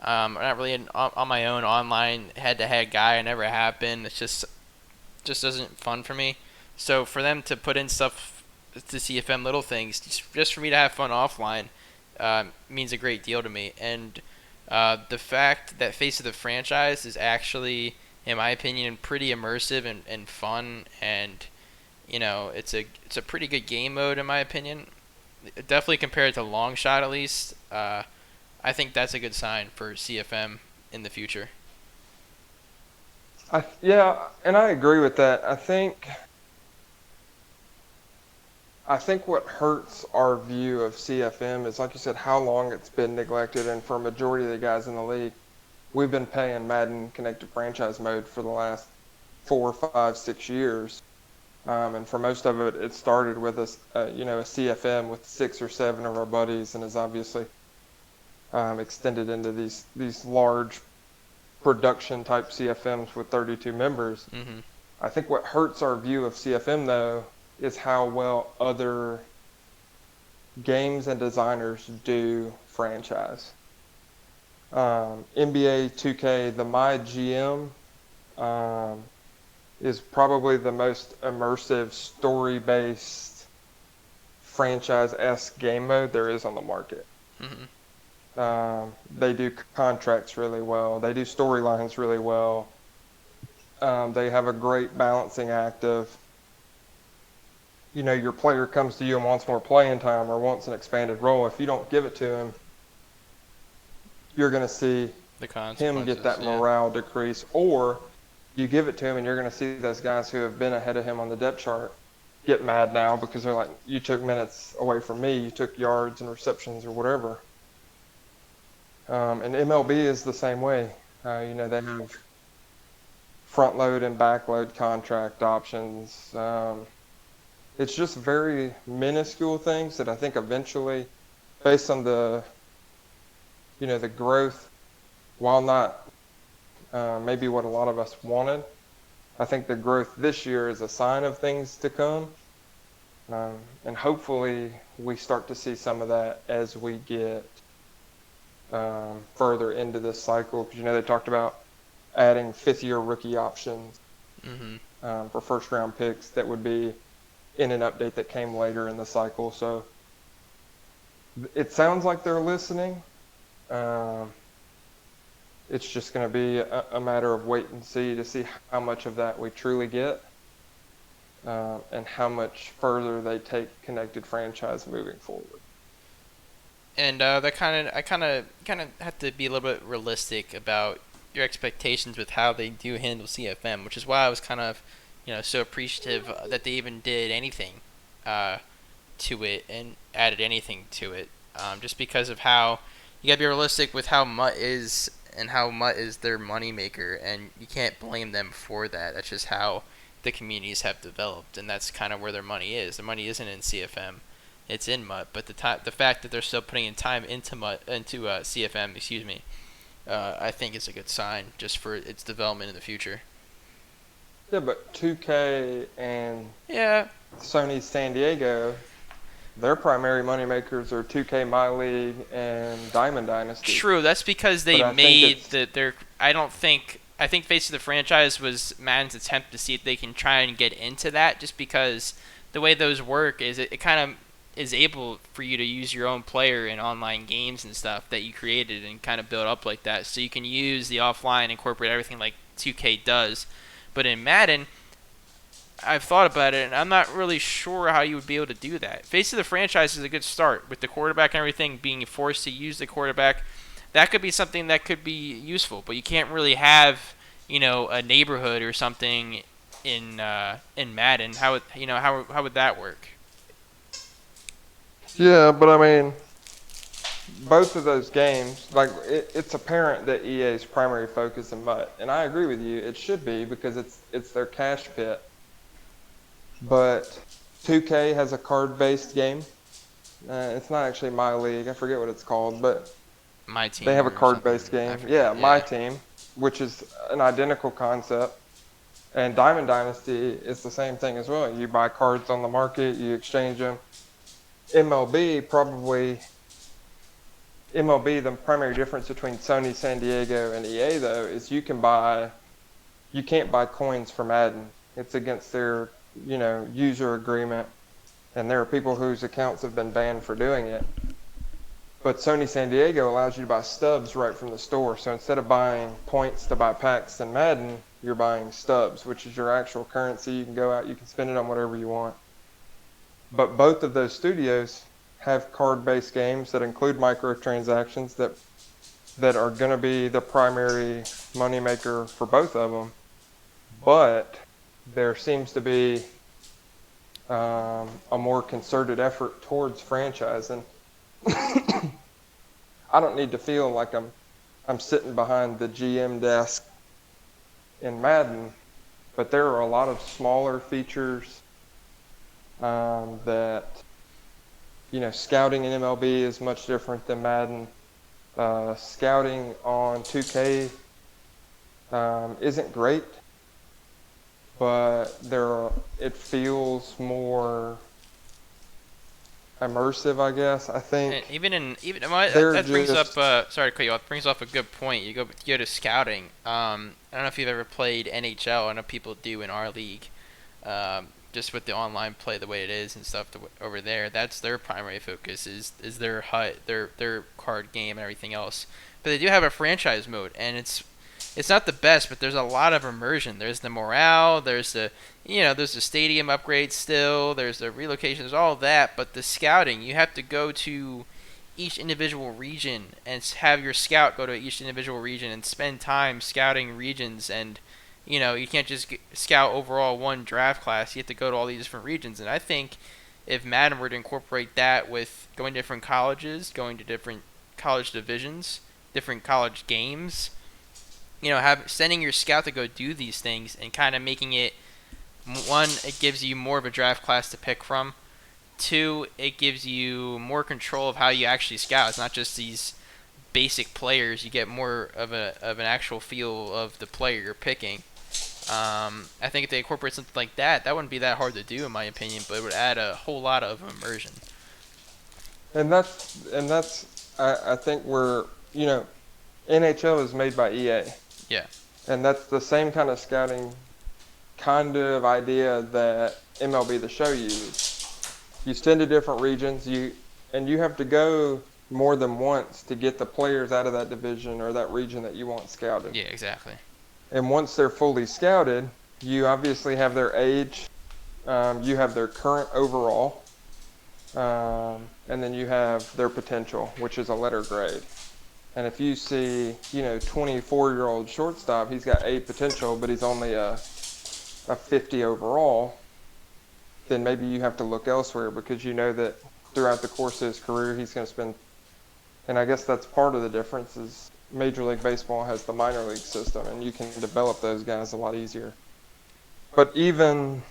I'm not really on my own online head-to-head guy. I never have been. It's just isn't fun for me. So for them to put in stuff to CFM little things, just for me to have fun offline, means a great deal to me. And the fact that Face of the Franchise is actually, in my opinion, pretty immersive and fun, and it's a pretty good game mode in my opinion. Definitely compared to Long Shot at least. I think that's a good sign for CFM in the future. Yeah, and I agree with that. I think what hurts our view of CFM is, like you said, how long it's been neglected. And for a majority of the guys in the league, we've been playing Madden Connected Franchise Mode for the last 4, 5, 6 years. And for most of it, it started with a CFM with 6 or 7 of our buddies, and has obviously extended into these large production type CFMs with 32 members. Hmm. I think what hurts our view of CFM though is how well other games and designers do franchise. NBA 2K, the My GM, is probably the most immersive story-based franchise-esque game mode there is on the market. Hmm. They do contracts really well. They do storylines really well. They have a great balancing act of, your player comes to you and wants more playing time or wants an expanded role. If you don't give it to him, you're going to see The him get consequences, that yeah. morale decrease. Or you give it to him and you're going to see those guys who have been ahead of him on the depth chart get mad now because they're like, you took minutes away from me. You took yards and receptions or whatever. And MLB is the same way. They have front load and back load contract options. It's just very minuscule things that I think eventually, based on the growth, while not maybe what a lot of us wanted, I think the growth this year is a sign of things to come. And hopefully we start to see some of that as we get further into this cycle. Because, they talked about adding fifth-year rookie options Hmm. for first-round picks that would be in an update that came later in the cycle. So it sounds like they're listening. It's just going to be a matter of wait and see to see how much of that we truly get, and how much further they take connected franchise moving forward. And I kind of have to be a little bit realistic about your expectations with how they do handle CFM, which is why I was kind of, so appreciative that they even did anything uh, to it and added anything to it. Just because of how you gotta be realistic with how Mutt is and how Mutt is their moneymaker, and you can't blame them for that. That's just how the communities have developed, and that's kind of where their money is. Their money isn't in CFM, it's in Mutt. But the fact that they're still putting in time into CFM, excuse me, I think is a good sign just for its development in the future. Yeah, but 2K and Yeah, Sony San Diego, their primary moneymakers are 2K My League and Diamond Dynasty. true. That's because But they I think made it's their. I don't think. I think Face of the Franchise was Madden's attempt to see if they can try and get into that. Just because the way those work is it kind of is able for you to use your own player in online games and stuff that you created and kind of build up like that. So you can use the offline, incorporate everything like 2K does. But in Madden, I've thought about it, and I'm not really sure how you would be able to do that. Face of the Franchise is a good start with the quarterback and everything, being forced to use the quarterback. That could be something that could be useful, but you can't really have, a neighborhood or something in Madden. How would that work? yeah, but I mean, both of those games, like it's apparent that EA's primary focus in Mutt, and I agree with you, it should be because it's their cash pit. But 2K has a card-based game. It's not actually My League, I forget what it's called, but My they team have a or something. card-based I game. forget. Yeah, My Yeah. Team, which is an identical concept. And Diamond Dynasty is the same thing as well. You buy cards on the market, you exchange them. MLB probably MLB, the primary difference between Sony San Diego and EA though is you can't buy coins for Madden. It's against their, user agreement, and there are people whose accounts have been banned for doing it. But Sony San Diego allows you to buy stubs right from the store. So instead of buying points to buy packs in Madden, you're buying stubs, which is your actual currency. You can go out, you can spend it on whatever you want. But both of those studios have card-based games that include microtransactions that are going to be the primary moneymaker for both of them. But there seems to be a more concerted effort towards franchising. I don't need to feel like I'm sitting behind the GM desk in Madden, but there are a lot of smaller features that scouting in MLB is much different than Madden. Scouting on 2K isn't great, but it feels more immersive, I guess. I And think they're that brings up just sorry to cut you off. Brings up a good point. You go to scouting. I don't know if you've ever played NHL. I know people do in our league. Just with the online play the way it is and stuff over there, that's their primary focus is their hut, their card game and everything else. But they do have a franchise mode, and it's not the best, but there's a lot of immersion. There's the morale, there's the stadium upgrades still, there's the relocations, all that, but the scouting, you have to go to each individual region and have your scout go to each individual region and spend time scouting regions, and you can't just scout overall one draft class. You have to go to all these different regions, and I think if Madden were to incorporate that with going to different colleges, going to different college divisions, different college games, have sending your scout to go do these things and kind of making it one, it gives you more of a draft class to pick from. Two, it gives you more control of how you actually scout. It's not just these basic players. You get more of an actual feel of the player you're picking. I think if they incorporate something like that, that wouldn't be that hard to do in my opinion, but it would add a whole lot of immersion. I think NHL is made by EA, Yeah. and that's the same kind of scouting kind of idea that MLB The Show uses. You send to different regions, you have to go more than once to get the players out of that division or that region that you want scouted. Yeah, exactly. And once they're fully scouted, you obviously have their age, you have their current overall, And then you have their potential, which is a letter grade. And if you see, 24-year-old shortstop, he's got A potential, but he's only a 50 overall, then maybe you have to look elsewhere because you know that throughout the course of his career, he's going to spend. And I guess that's part of the difference is Major League Baseball has the minor league system, and you can develop those guys a lot easier. But even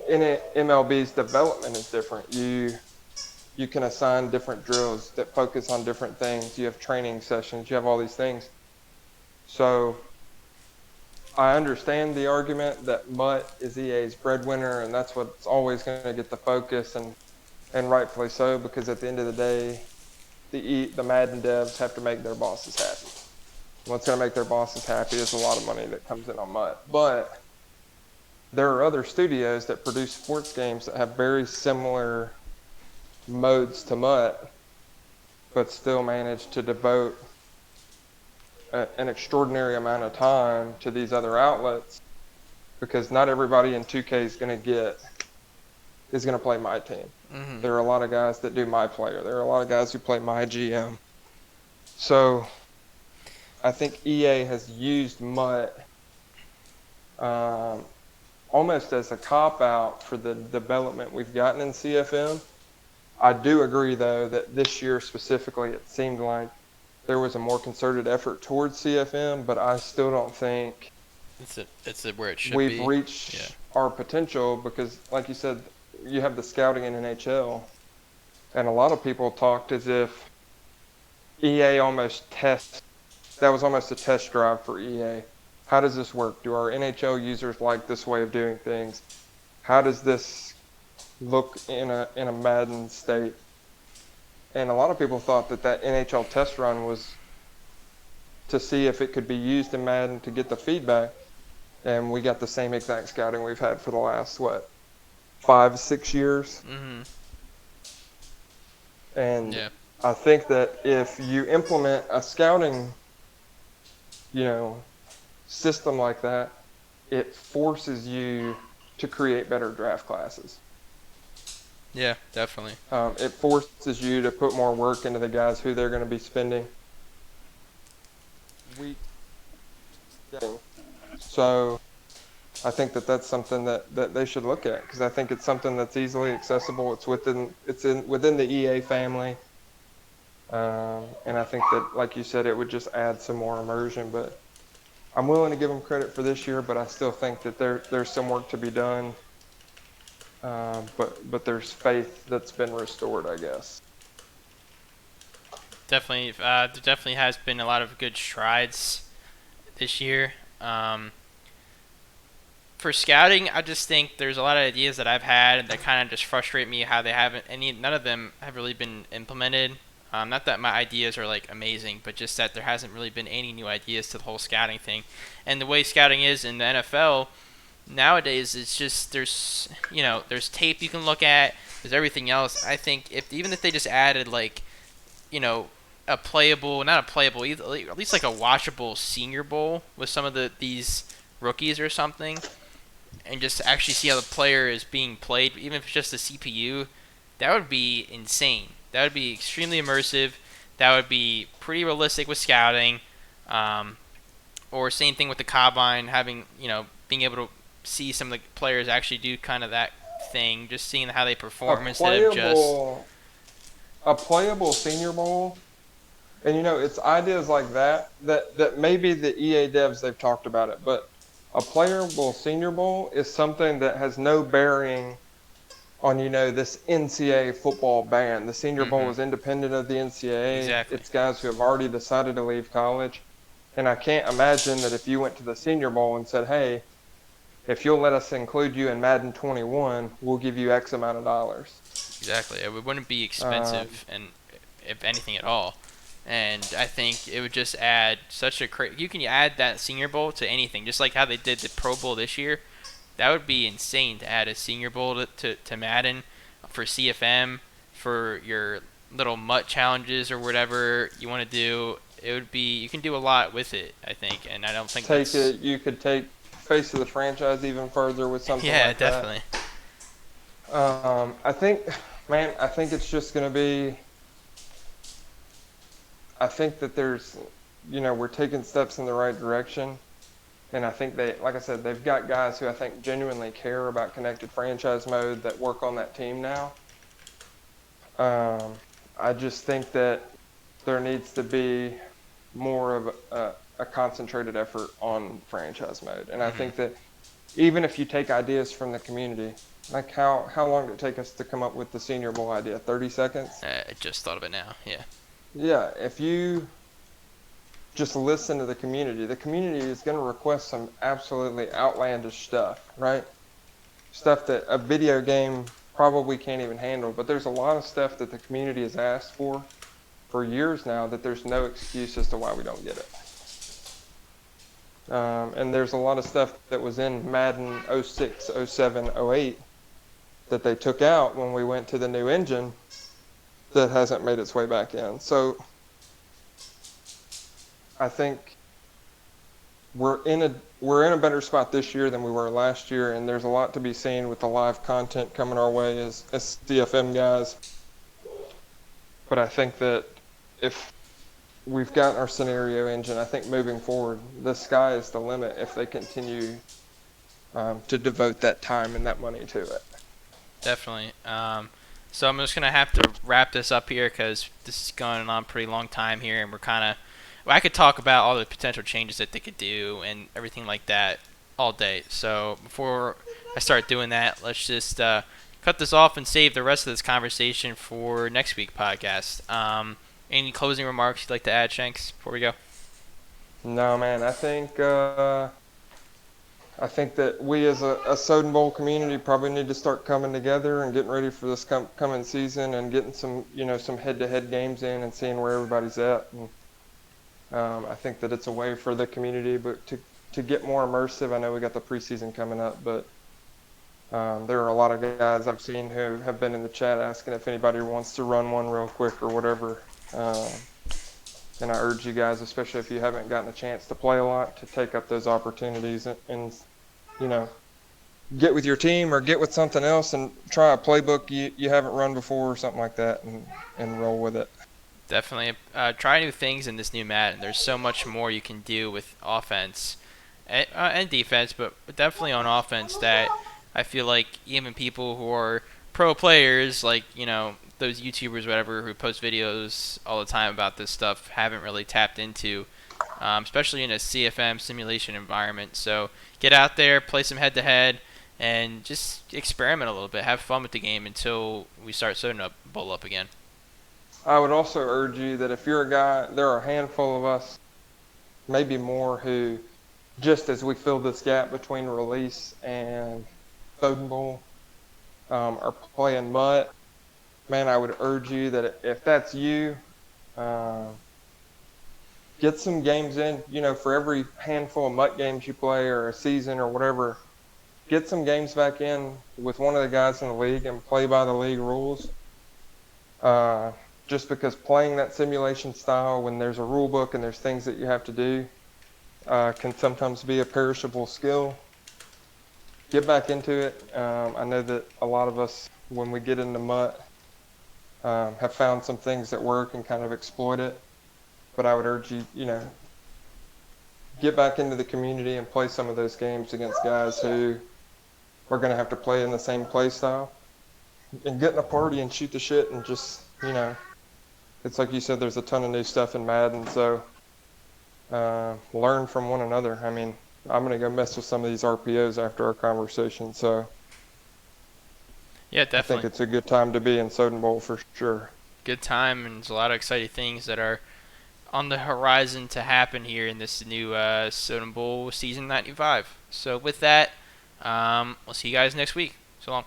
in MLB's development is different. You can assign different drills that focus on different things. You have training sessions. You have all these things. So I understand the argument that Mutt is EA's breadwinner, and that's what's always going to get the focus, and rightfully so, because at the end of the day, the Madden devs have to make their bosses happy. What's going to make their bosses happy is a lot of money that comes in on Mutt. But there are other studios that produce sports games that have very similar modes to Mutt, but still manage to devote an extraordinary amount of time to these other outlets, because not everybody in 2K is going to play my team. Mm-hmm. There are a lot of guys that do my player. There are a lot of guys who play my GM. So I think EA has used Mutt almost as a cop-out for the development we've gotten in CFM. I do agree, though, that this year specifically it seemed like there was a more concerted effort towards CFM, but I still don't think it's where it should we've be. reached our potential because, like you said, you have the scouting in NHL, and a lot of people talked as if EA that was almost a test drive for EA. How does this work? Do our NHL users like this way of doing things? How does this look in a Madden state? And a lot of people thought that NHL test run was to see if it could be used in Madden to get the feedback. And we got the same exact scouting we've had for the last, 5-6 years. Mm-hmm. And I think that if you implement a scouting, system like that, it forces you to create better draft classes. Yeah, definitely. It forces you to put more work into the guys who they're going to be spending. So I think that that's something that they should look at, because I think it's something that's easily accessible. It's within the EA family, and I think that, like you said, it would just add some more immersion. But I'm willing to give them credit for this year, but I still think that there's some work to be done. But there's faith that's been restored, I guess. Definitely, there definitely has been a lot of good strides this year. For scouting, I just think there's a lot of ideas that I've had that kind of just frustrate me how none of them have really been implemented. Not that my ideas are like amazing, but just that there hasn't really been any new ideas to the whole scouting thing. And the way scouting is in the NFL nowadays, it's just there's tape you can look at, there's everything else. I think even if they just added a playable, not a playable, at least like a watchable Senior Bowl with some of these rookies or something, and just actually see how the player is being played, even if it's just a CPU, that would be insane. That would be extremely immersive. That would be pretty realistic with scouting. Or same thing with the combine, having being able to see some of the players actually do kind of that thing, just seeing how they perform instead of just a playable Senior Bowl. And it's ideas like that maybe the EA devs, they've talked about it, but a playable Senior Bowl is something that has no bearing on this NCAA football ban. The Senior Bowl is independent of the NCAA. Exactly. It's guys who have already decided to leave college. And I can't imagine that if you went to the Senior Bowl and said, hey, if you'll let us include you in Madden 21, we'll give you X amount of dollars. Exactly. It wouldn't be expensive, and if anything at all. And I think it would just add such a you can add that Senior Bowl to anything, just like how they did the Pro Bowl this year. That would be insane to add a Senior Bowl to Madden for CFM, for your little MUT challenges or whatever you want to do. It would be, you can do a lot with it, I think, and I don't think you could take face of the franchise even further with something like that. Yeah, definitely. I think Man, I think it's just going to be. I think that there's, we're taking steps in the right direction. And I think like I said, they've got guys who I think genuinely care about connected franchise mode that work on that team now. I just think that there needs to be more of a concentrated effort on franchise mode. And I Hmm. think that even if you take ideas from the community, like how long did it take us to come up with the Senior Bowl idea? 30 seconds? I just thought of it now. Yeah. Yeah, if you just listen to the community is going to request some absolutely outlandish stuff, right? Stuff that a video game probably can't even handle. But there's a lot of stuff that the community has asked for years now that there's no excuse as to why we don't get it. And there's a lot of stuff that was in Madden 06, 07, 08 that they took out when we went to the new engine that hasn't made its way back in. So I think we're in a better spot this year than we were last year, and there's a lot to be seen with the live content coming our way as CFM guys. But I think that if we've got our scenario engine, I think moving forward, the sky is the limit if they continue to devote that time and that money to it. Definitely. So I'm just gonna have to wrap this up here because this is going on a pretty long time here, and we're kind of. Well, I could talk about all the potential changes that they could do and everything like that all day. So before I start doing that, let's just cut this off and save the rest of this conversation for next week podcast. Any closing remarks you'd like to add, Shanks, before we go? No, man, I think that we as a Soden Bowl community probably need to start coming together and getting ready for this coming season and getting some head-to-head games in and seeing where everybody's at. And I think that it's a way for the community, but to get more immersive. I know we got the preseason coming up, but there are a lot of guys I've seen who have been in the chat asking if anybody wants to run one real quick or whatever. And I urge you guys, especially if you haven't gotten a chance to play a lot, to take up those opportunities and get with your team or get with something else and try a playbook you haven't run before or something like that and roll with it. Definitely try new things in this new Madden. There's so much more you can do with offense and defense, but definitely on offense that I feel like even people who are pro players, like those YouTubers, whatever, who post videos all the time about this stuff, haven't really tapped into, especially in a CFM simulation environment. So get out there, play some head-to-head, and just experiment a little bit. Have fun with the game until we start setting up bowl up again. I would also urge you that if you're a guy, there are a handful of us, maybe more, who just as we fill this gap between release and Soden Bowl, are playing Mutt. Man, I would urge you that if that's you, get some games in. For every handful of Mutt games you play or a season or whatever, get some games back in with one of the guys in the league and play by the league rules. Just because playing that simulation style when there's a rule book and there's things that you have to do can sometimes be a perishable skill. Get back into it. I know that a lot of us, when we get into Mutt, have found some things that work and kind of exploit it. But I would urge you, get back into the community and play some of those games against guys who are going to have to play in the same play style. And get in a party and shoot the shit and just, it's like you said, there's a ton of new stuff in Madden, so learn from one another. I mean, I'm going to go mess with some of these RPOs after our conversation, so Yeah, I think definitely. it's a good time to be in Soden Bowl for sure. Good time, and there's a lot of exciting things that are on the horizon to happen here in this new Soden Bowl season 95. So with that, we'll see you guys next week. So long.